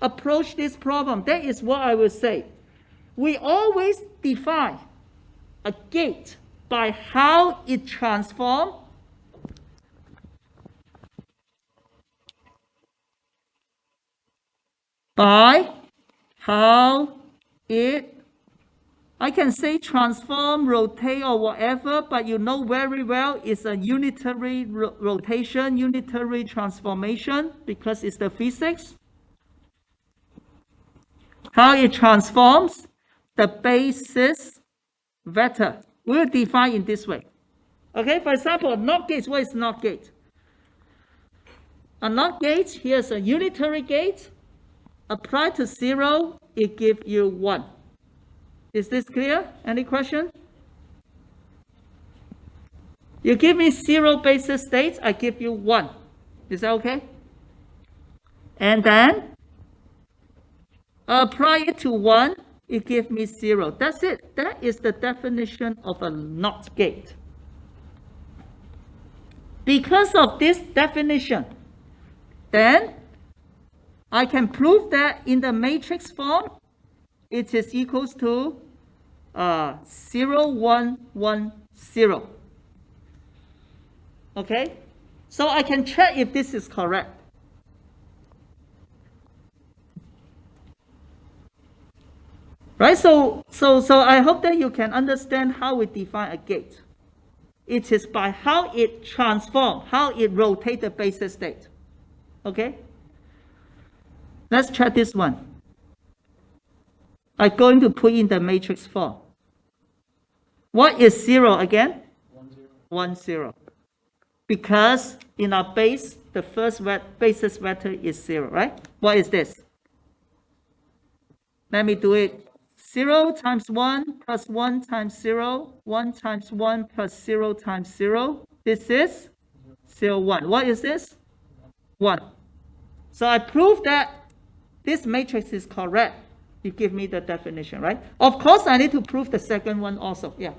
approach this problem, that is what I will say. We always define a gate by how it transforms by how it, I can say transform, rotate, or whatever, but you know very well it's a unitary rotation, unitary transformation, because it's the physics. How it transforms the basis vector. We'll define in this way. Okay, for example, a NOT gate. What is NOT gate? A NOT gate, here's a unitary gate. Apply to 0, it gives you 1. Is this clear? Any question? You give me 0 basis states, I give you 1. Is that okay? And then apply it to 1, it gives me 0. That's it. That is the definition of a NOT gate. Because of this definition, then I can prove that in the matrix form, it is equals to 0, 1, 1, 0. Okay? So I can check if this is correct. Right? So I hope that you can understand how we define a gate. It is by how it transforms, how it rotates the basis state. Okay? Let's check this one. I'm going to put in the matrix form. What is 0 again? 1, 0. 1, 0. Because in our base, the first basis vector is 0, right? What is this? Let me do it. 0 times 1 plus 1 times 0. 1 times 1 plus 0 times 0. This is 0, 1. What is this? 1. So I prove that this matrix is correct. You give me the definition, right? Of course, I need to prove the second one also. Yeah.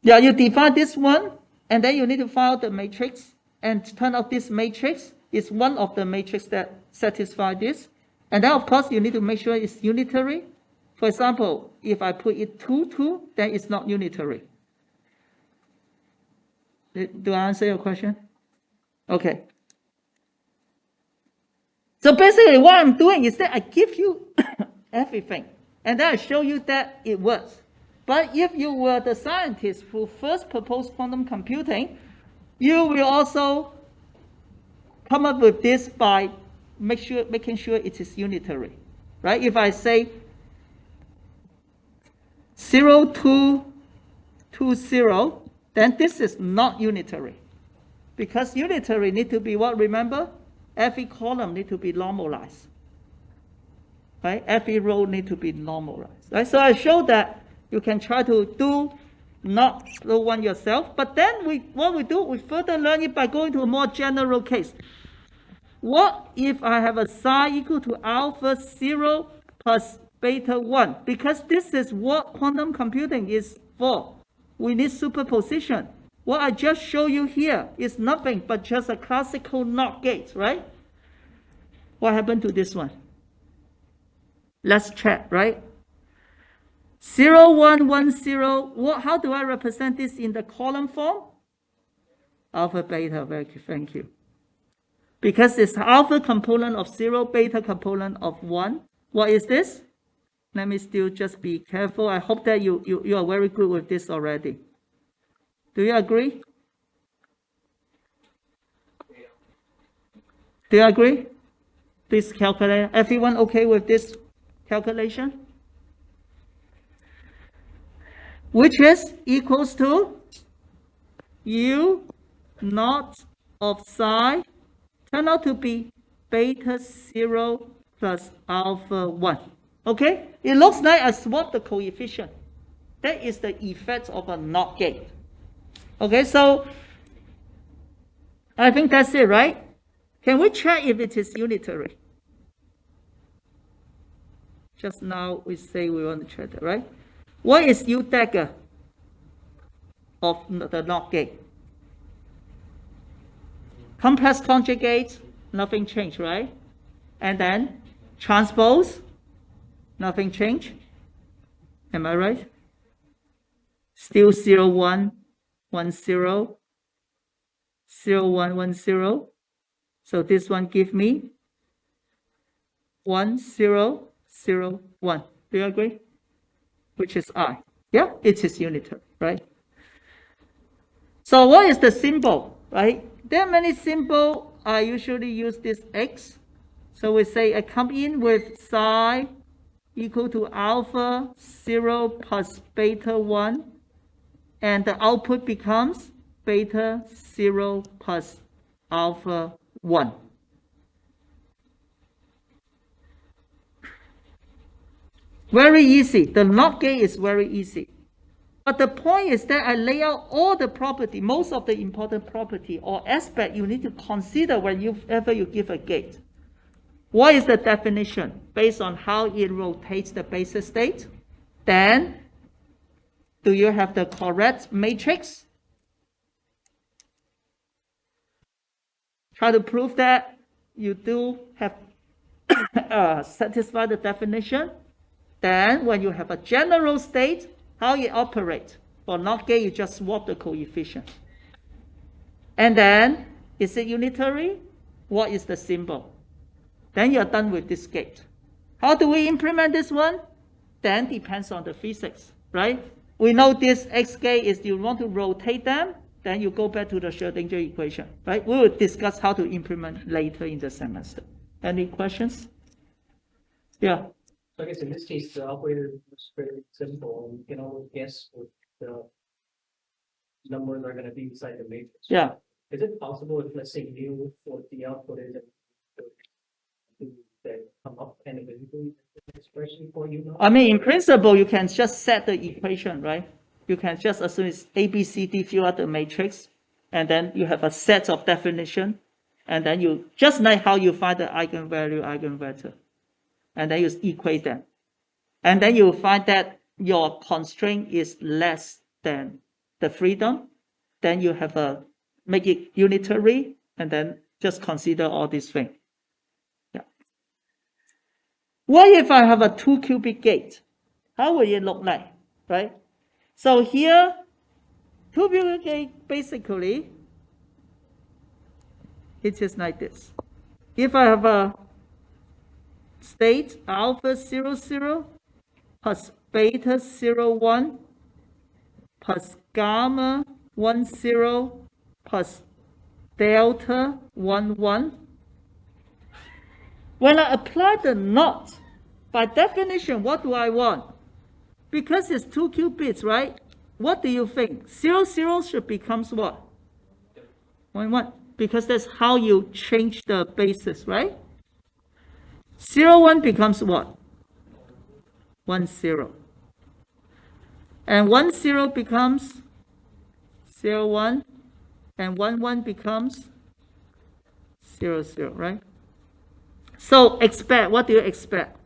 Yeah, you define this one, and then you need to find out the matrix, and turn out this matrix is one of the matrices that satisfy this. And then, of course, you need to make sure it's unitary. For example, if I put it 2, 2, then it's not unitary. Do I answer your question? Okay. So basically, what I'm doing is that I give you everything, and then I show you that it works. But if you were the scientist who first proposed quantum computing, you will also come up with this by making sure it is unitary, right? If I say 0, 2, 2, 0, then this is not unitary. Because unitary need to be what? Remember? Every column need to be normalized. Right? Every row need to be normalized. Right? So I show that you can try to do not slow one yourself, but then what we do, we further learn it by going to a more general case. What if I have a psi equal to alpha 0 plus beta 1? Because this is what quantum computing is for. We need superposition. What I just showed you here is nothing but just a classical NOT gate, right? What happened to this one? Let's check, right? 0, 1, 1, 0. How do I represent this in the column form? Alpha, beta, thank you. Because it's alpha component of 0, beta component of 1. What is this? Let me still just be careful. I hope that you are very good with this already. Do you agree? Do you agree? Please calculate. Everyone okay with this calculation? Which is equals to U0 of psi turn out to be beta 0 plus alpha 1. Okay? It looks like I swapped the coefficient. That is the effect of a NOT gate. Okay, so I think that's it, right? Can we check if it is unitary? Just now we say we want to check that, right? What is U dagger of the NOT gate? Complex conjugate, nothing changed, right? And then transpose, nothing changed. Am I right? Still 0, 1, 1, 0, 0, 1, 1, 0. So this one give me 1, 0, 0, 1. Do you agree? Which is I. Yeah, it is unitary, right? So what is the symbol, right? There are many symbols. I usually use this X. So we say I come in with psi equal to alpha 0 plus beta 1. And the output becomes beta 0 plus alpha 1. Very easy. The NOT gate is very easy. But the point is that I lay out all the property, most of the important property or aspect you need to consider whenever you give a gate. What is the definition? Based on how it rotates the basis state. Then, do you have the correct matrix? Try to prove that you do have satisfy the definition. Then, when you have a general state, how it operates. For NOT gate, you just swap the coefficient. And then, is it unitary? What is the symbol? Then you're done with this gate. How do we implement this one? Then depends on the physics, right? We know this X gate is you want to rotate them, then you go back to the Schrodinger equation, right? We will discuss how to implement later in the semester. Any questions? Yeah. So I guess in this case, the operator is very simple. You can always guess what the numbers are going to be inside the matrix. Yeah. Is it possible if, let's say, mu what the output is, that come up analytically expression for you now? I mean, in principle, you can just set the equation, right? You can just assume it's A, B, C, D, fill out the matrix, and then you have a set of definition, and then you just like how you find the eigenvalue, eigenvector, and then you equate them. And then you find that your constraint is less than the freedom. Then you have a make it unitary, and then just consider all these things. Yeah. What if I have a 2-qubit gate? How will it look like, right? So here, 2-qubit gate basically, it is like this. If I have a state alpha 0, 0 plus beta 0, 1 plus gamma 1, 0 plus delta 1, 1. When I apply the NOT, by definition, what do I want? Because it's 2 qubits, right? What do you think? 0, 0 should become what? 1, 1. Because that's how you change the basis, right? 0, 1 becomes what? 1, 0. And 1, 0 becomes 0, 1. And 1, 1 becomes 0, 0, right? So expect, what do you expect?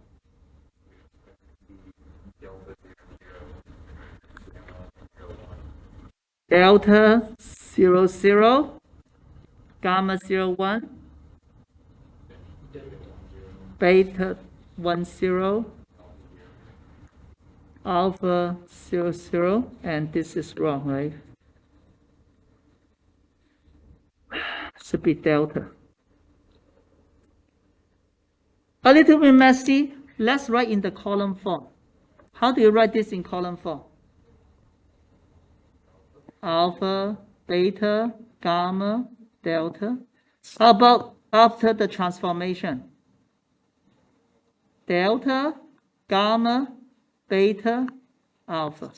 Delta 0, 0, gamma 0, 1, beta 1, 0, alpha 0, 0, and this is wrong, right? Should be delta. A little bit messy. Let's write in the column form. How do you write this in column form? Alpha, beta, gamma, delta. How about after the transformation? Delta, gamma, beta, alpha.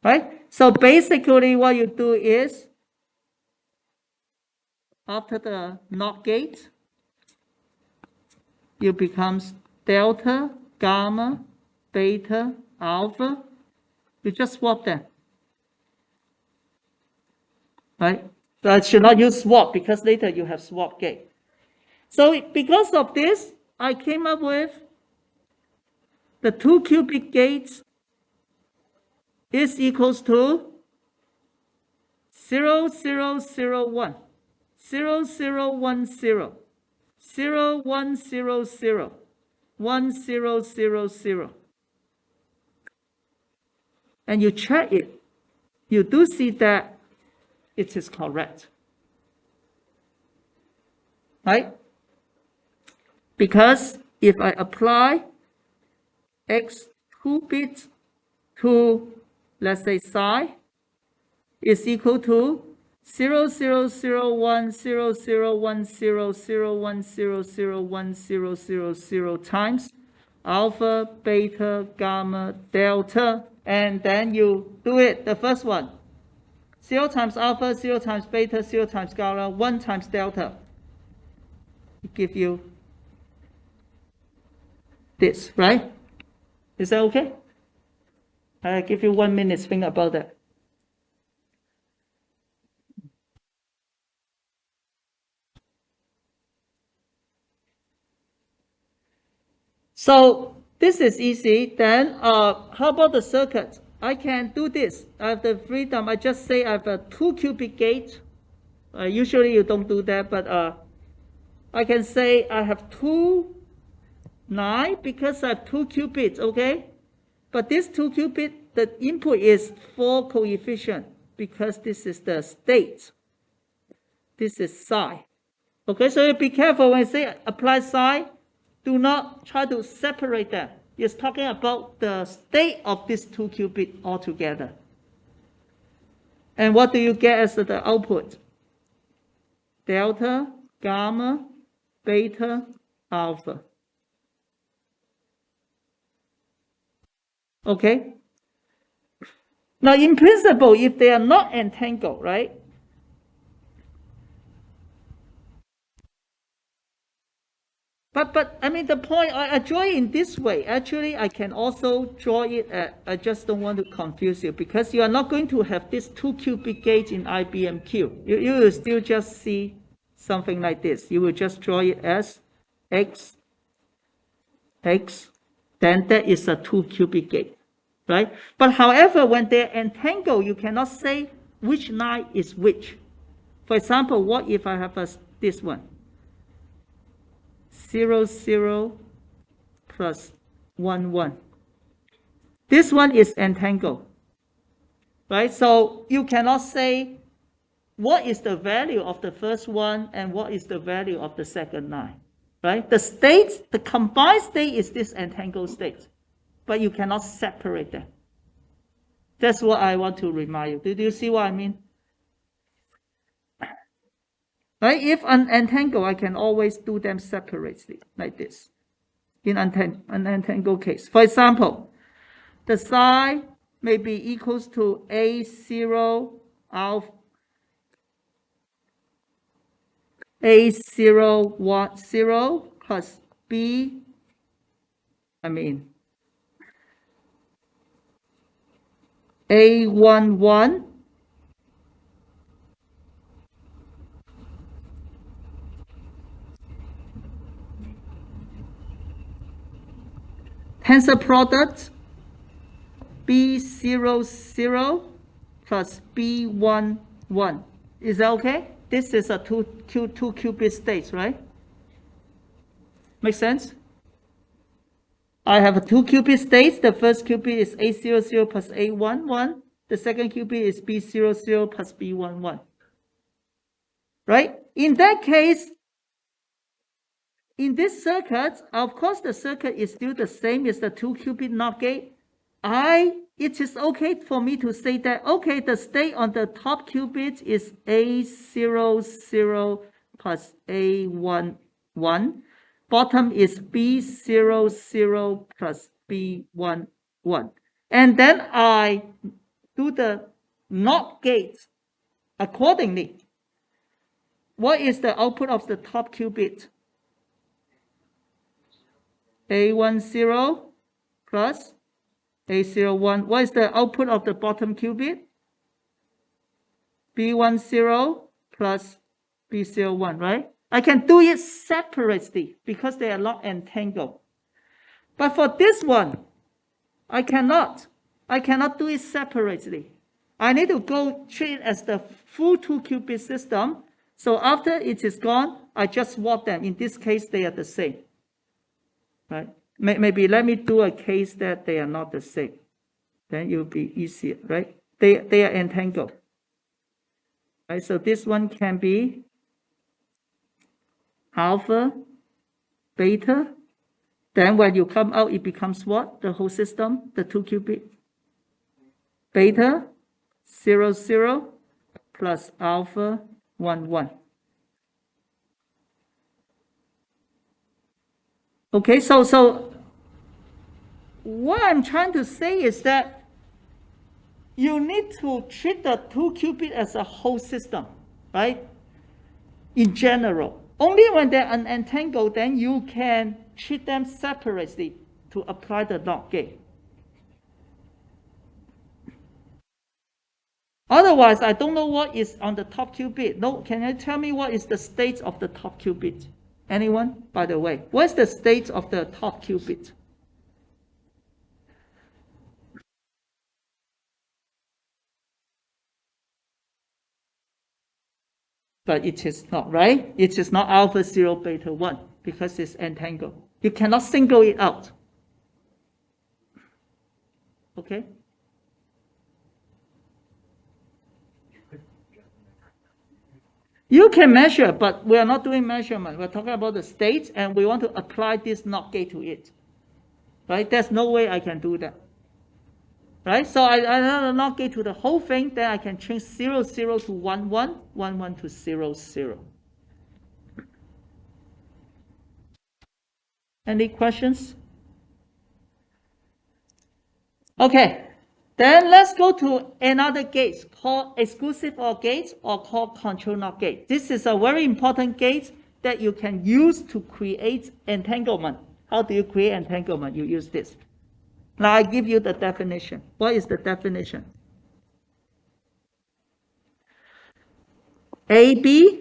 Right? So basically what you do is, after the NOT gate, you becomes delta, gamma, beta, alpha. You just swap them. Right? So I should not use swap because later you have swap gate. So because of this, I came up with the 2-qubit gate is equals to 0, 0, 0, 1, 0, 0, 1, 0, 0, 1, 0, 0, 1, 0, 0, 0. And you check it, you do see that it is correct. Right? Because if I apply x 2-bit to, let's say, psi is equal to 0, 0, 0, 1, 0, 0, 1, 0, 0, 1, 0, 0, 1, 0, 0, 0 times alpha, beta, gamma, delta, and then you do it, the first one. 0 times alpha, 0 times beta, 0 times gamma, 1 times delta. It gives you this, right? Is that okay? I'll give you 1 minute to think about that. So this is easy. Then how about the circuit? I can do this. I have the freedom. I just say I have a 2-qubit gate. Usually you don't do that, but I can say I have 2, 9 because I have 2 qubits, okay? But this 2-qubit, the input is 4 coefficient because this is the state. This is psi. Okay, so you be careful when I say apply psi. Do not try to separate them. It's talking about the state of this 2-qubit altogether. And what do you get as the output? Delta, gamma, beta, alpha. Okay? Now, in principle, if they are not entangled, right? But I mean, the point, I draw it in this way. Actually, I can also draw it, I just don't want to confuse you because you are not going to have this 2-qubit gate in IBM-Q. You will still just see something like this. You will just draw it as X, X, then that is a 2-qubit gate, right? But however, when they're entangled, you cannot say which line is which. For example, what if I have this one? 0, 0 plus 1, 1. This one is entangled, right? So you cannot say what is the value of the first one and what is the value of the second line, right? The state, the combined state is this entangled state, but you cannot separate them. That's what I want to remind you. Do you see what I mean? Right? If unentangled, I can always do them separately, like this, in an unentangled case. For example, the psi may be equals to A0 alpha, A0, 1, 0 plus B, A1, 1 tensor product B0, 0 plus B1, 1. Is that okay? This is a 2-qubit state, right? Make sense? I have a 2-qubit state. The first qubit is A00 plus A11. The second qubit is B00 plus B11. Right? In that case, in this circuit, of course, the circuit is still the same as the 2-qubit NOT gate. It is okay for me to say that, okay, the state on the top qubit is A00 plus A11. Bottom is B00 plus B11. And then I do the NOT gate accordingly. What is the output of the top qubit? A10 plus A01. What is the output of the bottom qubit? B10 plus B01, right? I can do it separately because they are not entangled. But for this one, I cannot. I cannot do it separately. I need to go treat it as the full 2-qubit system. So after it is gone, I just swap them. In this case, they are the same. Right? Maybe let me do a case that they are not the same. Then it will be easier, right? They are entangled. Right? So this one can be alpha, beta. Then when you come out, it becomes what? The whole system, the 2-qubit. Beta 0, 0 plus alpha 1, 1. Okay, so what I'm trying to say is that you need to treat the 2-qubit as a whole system, right? In general. Only when they're unentangled, then you can treat them separately to apply the NOT gate. Otherwise, I don't know what is on the top qubit. No, can you tell me what is the state of the top qubit? Anyone? By the way, what's the state of the top qubit? But it is not, right? It is not alpha 0, beta 1 because it's entangled. You cannot single it out. Okay? You can measure, but we are not doing measurement. We're talking about the state, and we want to apply this NOT gate to it. Right? There's no way I can do that. Right? So I have a NOT gate to the whole thing, then I can change 0, 0 to 1, 1, 1, 1 to 0, 0. Any questions? Okay. Then let's go to another gate called exclusive OR gate or called control NOT gate. This is a very important gate that you can use to create entanglement. How do you create entanglement? You use this. Now I give you the definition. What is the definition? AB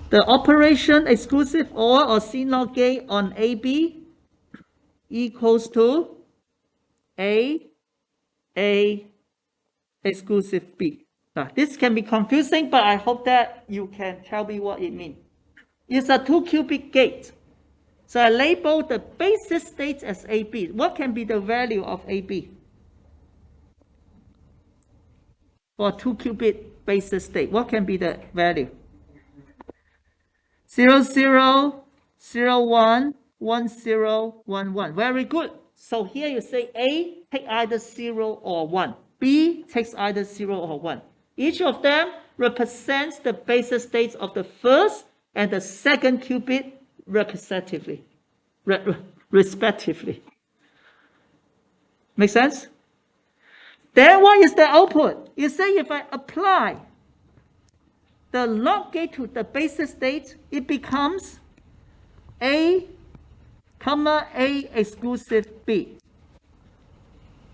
the operation exclusive OR or CNOT gate on AB equals to A exclusive B. Now, this can be confusing, but I hope that you can tell me what it means. It's a 2-qubit gate. So I label the basis state as AB. What can be the value of AB? For 2-qubit basis state, what can be the value? 0, 0, 0, 1, 1, 0, 1, 1. Very good. So here you say A take either 0 or 1. B takes either 0 or 1. Each of them represents the basis states of the first and the second qubit respectively. Make sense? Then what is the output? You say if I apply the NOT gate to the basis state, it becomes A, comma A exclusive B.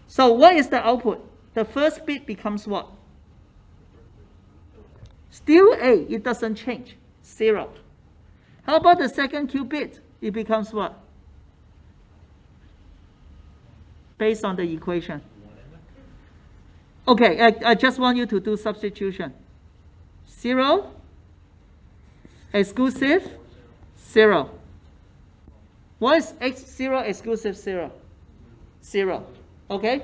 So what is the output? The first bit becomes what? Still A, it doesn't change, 0. How about the second qubit? It becomes what? Based on the equation. Okay, I just want you to do substitution. 0, exclusive, 0. What is X0 exclusive 0? 0. Okay?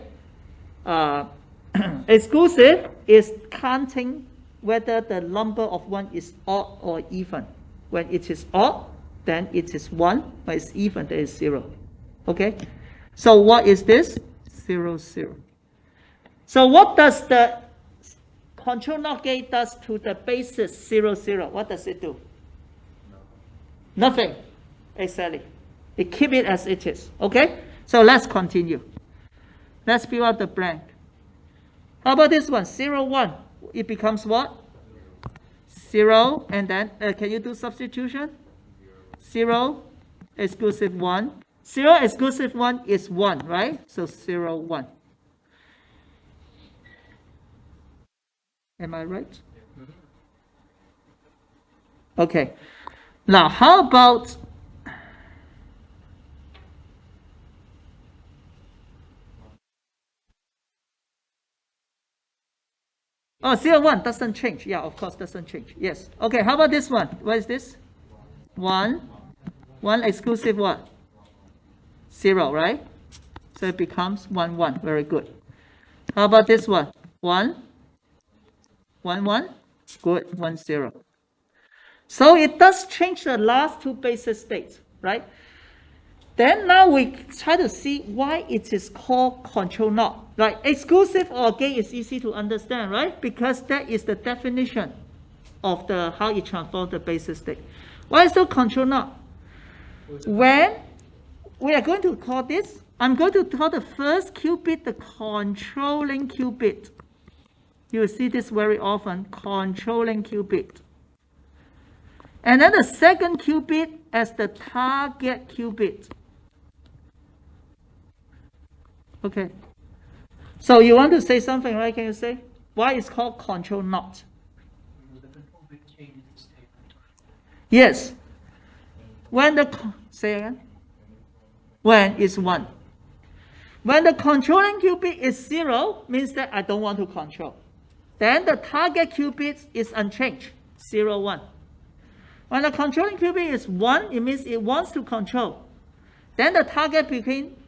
Exclusive is counting whether the number of 1 is odd or even. When it is odd, then it is 1. When it's even, there is 0. Okay? So what is this? 0, 0. So what does the control NOT gate does to the basis 0, 0? What does it do? Nothing. Exactly. It keeps it as it is. Okay? So let's continue. Let's fill out the blank. How about this one? 0, 1. It becomes what? 0, and then can you do substitution? 0, exclusive 1, 0 exclusive 1 is 1, right? So 0, 1. Am I right? Okay. Now, how about oh, 0, 1 doesn't change. Yeah, of course, doesn't change. Yes. Okay, how about this one? What is this? 1. 1 exclusive what? 0, right? So it becomes 1, 1. Very good. How about this one? 1. 1, 1. Good. 1, 0. So it does change the last two basis states, right? Then now we try to see why it is called control NOT. Like exclusive OR gate is easy to understand, right? Because that is the definition of the how it transforms the basis state. Why is it control NOT? When we are going to call this, I'm going to call the first qubit the controlling qubit. You will see this very often, controlling qubit. And then the second qubit as the target qubit. Okay. So you want to say something, right? Can you say? Why it's called control NOT? Yes. When the, say again? When it's 1. When the controlling qubit is 0, means that I don't want to control. Then the target qubit is unchanged, 0, 1. When the controlling qubit is 1, it means it wants to control. Then the target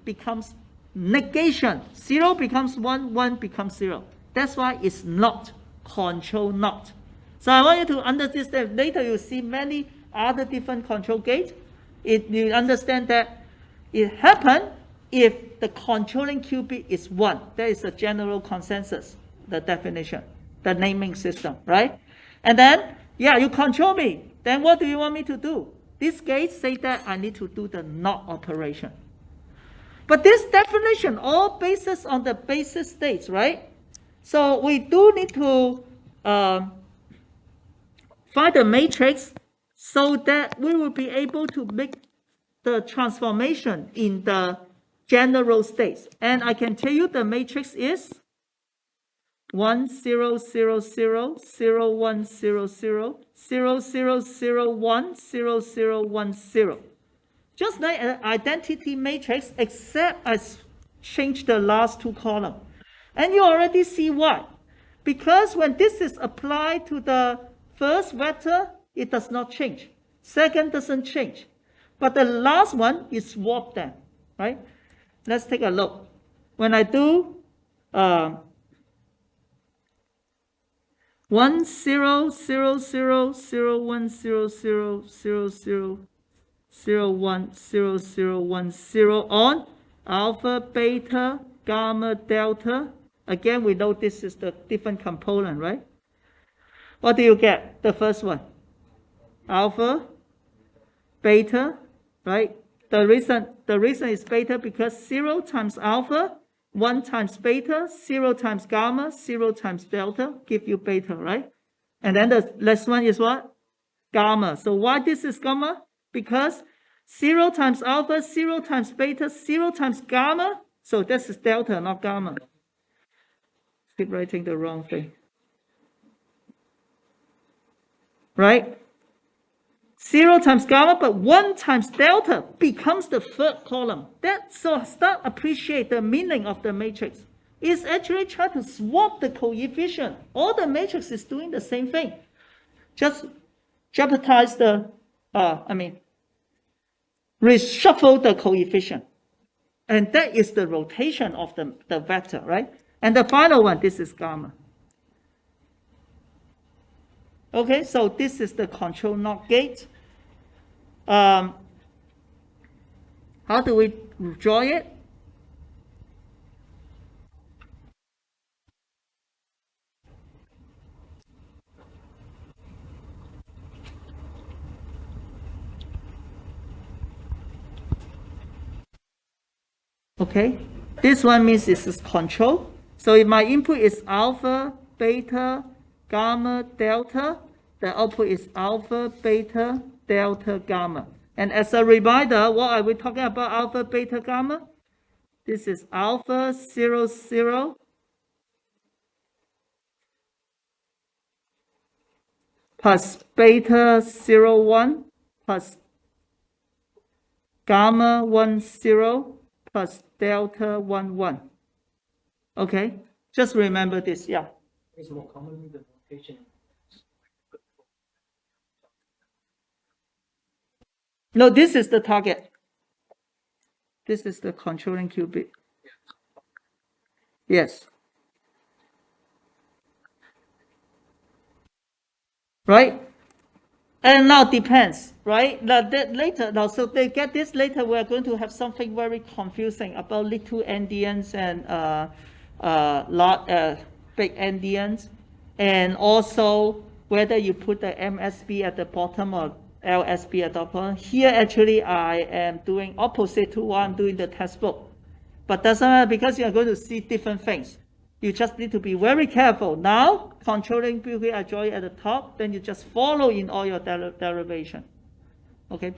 becomes negation. 0 becomes 1, 1 becomes 0. That's why it's not control NOT. So I want you to understand that later you see many other different control gates. You understand that it happens if the controlling qubit is 1. That is the general consensus, the definition, the naming system, right? And then, yeah, you control me. Then what do you want me to do? This gate say that I need to do the NOT operation. But this definition all bases on the basis states, right? So we do need to find the matrix so that we will be able to make the transformation in the general states. And I can tell you the matrix is 1 0 0 0 0 1 0 0 0 0 0 1 0 0 1 0. Just like an identity matrix, except I change the last two columns. And you already see why. Because when this is applied to the first vector, it does not change. Second doesn't change. But the last one is swapped then, right? Let's take a look. When I do 1 0 0 0 0 1 0 0 0 0 0 1 0 0 1 0 on alpha, beta, gamma, delta. Again, we know this is the different component, right? What do you get? The first one. Alpha, beta, right? The reason is beta because 0 times alpha, 1 times beta, 0 times gamma, 0 times delta, give you beta, right? And then the last one is what? Gamma. So why this is gamma? Because 0 times alpha, 0 times beta, 0 times gamma. So this is delta, not gamma. Keep writing the wrong thing. Right? 0 times gamma, but 1 times delta becomes the third column. So start appreciate the meaning of the matrix. It's actually trying to swap the coefficient. All the matrix is doing the same thing. Just jeopardize the, reshuffle the coefficient. And that is the rotation of the vector, right? And the final one, this is gamma. Okay, so this is the control NOT gate. How do we draw it? Okay, this one means this is control. So if my input is alpha, beta, gamma, delta, the output is alpha, beta, delta, gamma. And as a reminder, what are we talking about alpha, beta, gamma? This is alpha 0, 0 plus beta 0, 1 plus gamma 1, 0 plus delta 1, 1. Okay, just remember this, yeah. It's more commonly the notation. No, this is the target. This is the controlling qubit. Yes. Right? And now depends, right? Now later, now so they get this later, we're going to have something very confusing about little endians and big endians, and also whether you put the MSB at the bottom or LSB at the bottom. Here actually I am doing opposite to what I'm doing the textbook, but doesn't matter because you are going to see different things. You just need to be very careful. Now, controlling qubit, I draw it at the top, then you just follow in all your derivation. Okay.